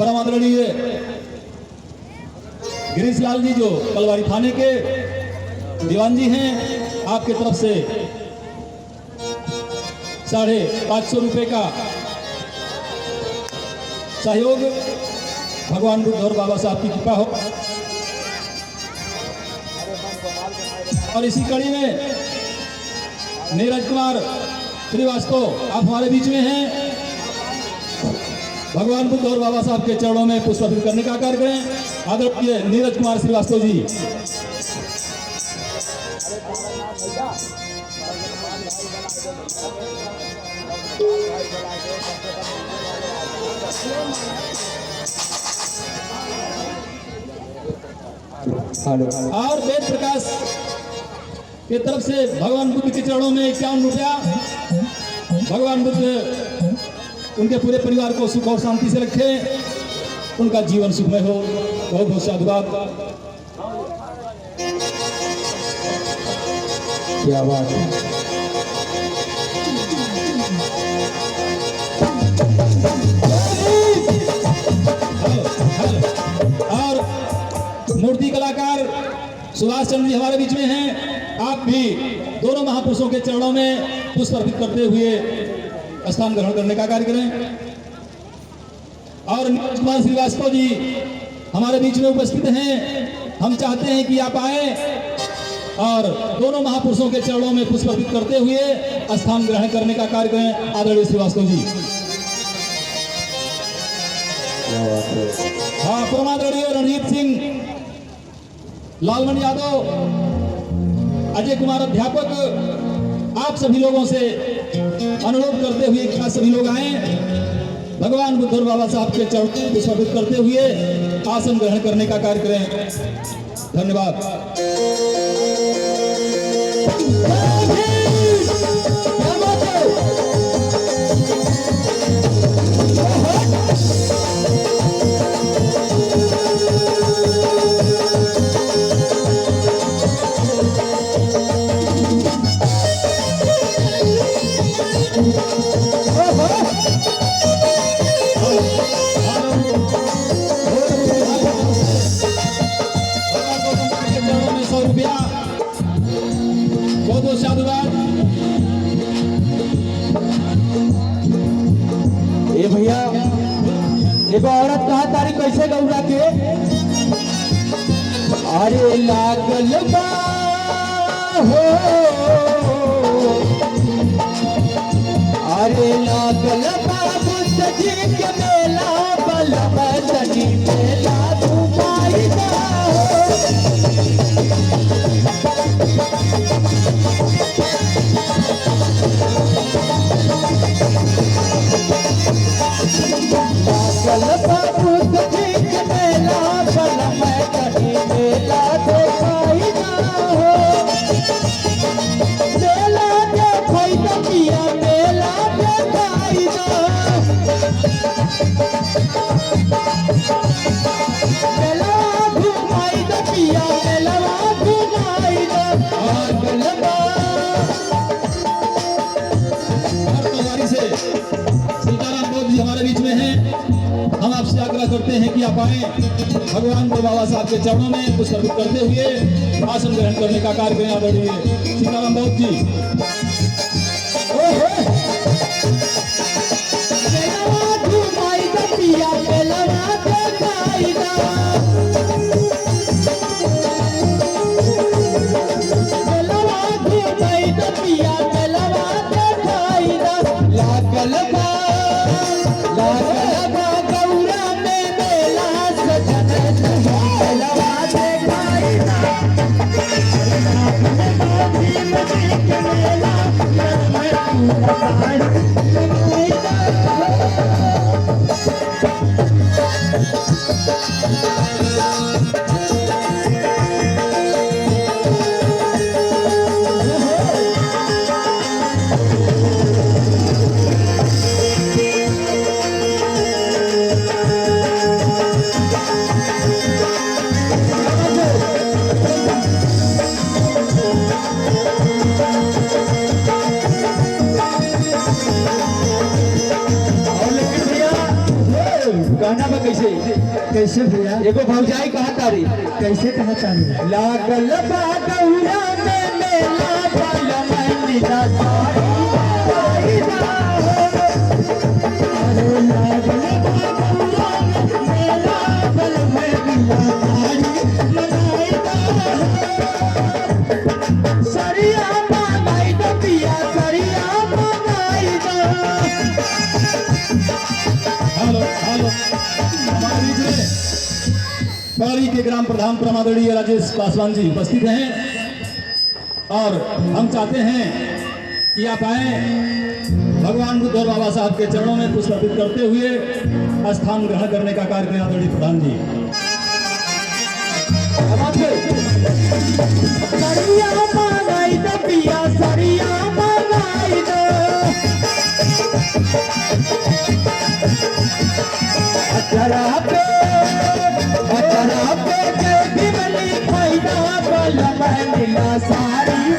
परम आदरणीय गिरीश लाल जी जो कलवारी थाने के दीवान जी हैं, आपके तरफ से 550 रुपए का सहयोग भगवान बुद्ध और बाबा साहब की कृपा हो। और इसी कड़ी में नीरज कुमार श्रीवास्तव आप हमारे बीच में हैं। भगवान बुद्ध और बाबा साहब के चरणों में पुष्प अर्पित करने का कार्य करें। आदरणीय नीरज कुमार श्रीवास्तव जी। और वेद प्रकाश के तरफ से भगवान बुद्ध के चरणों में 51 रुपया। भगवान बुद्ध उनके पूरे परिवार को सुख और शांति से रखे, उनका जीवन सुखमय हो। बहुत बहुत साधुवाद। क्या बात है। और मूर्ति कलाकार सुभाष चंद्र जी हमारे बीच में हैं। आप भी दोनों महापुरुषों के चरणों में पुष्प अर्पित करते हुए स्थान ग्रहण करने का कार्य करें। और नीरज कुमार श्रीवास्तव जी हमारे बीच में उपस्थित हैं। हम चाहते हैं कि आप आए और दोनों महापुरुषों के चरणों में पुष्प अर्पित करते हुए स्थान ग्रहण करने का कार्य करें। आदरणीय श्रीवास्तव जी। हाँ, परमादरणीय रणजीत सिंह, लालमणि यादव, अजय कुमार अध्यापक, आप सभी लोगों से अनुरोध करते हुए कि आप सभी लोग आए, भगवान बुद्ध और बाबा साहब के चरणों में पुष्प अर्पित करते हुए आसन ग्रहण करने का कार्य करें। धन्यवाद। ए भैया, एगो औरत कहा तारी कैसे गौरा के, अरे लागल बा हो, अरे लागल बा बुद्ध जी के मेला, बलबनी मेला घुमाई जा करते हैं कि आप आए, भगवान बुद्ध बाबा साहब के चरणों में पुष्प अर्पित करते हुए आसन ग्रहण करने का कार्य करें। आदरणीय सीताराम बहुत जी। गाना में कैसे कैसे भैया एगो भौजाई कहा तारी कैसे कहा चालू लागल बा गौरा में मेला बल मंदिरा सारी अरे लागल बा गौरा में मेला बल मंदिरा साड़ी लगाईदा सरिया मंगाई दो पिया सरिया मंगाई दो हेलो हेलो हमारे बीच में पारी के ग्राम प्रधान परमादरणीय राजेश पासवान जी उपस्थित हैं और हम चाहते हैं कि आप आए भगवान बुद्ध और बाबा साहब के चरणों में पुष्प अर्पित करते हुए स्थान ग्रहण करने का कार्य करें आदरणीय प्रधान जी। सरिया मंगाई दो पिया सरिया मंगाई दो अचरा पे जय दिवली फायदा बल मंदिरा सारी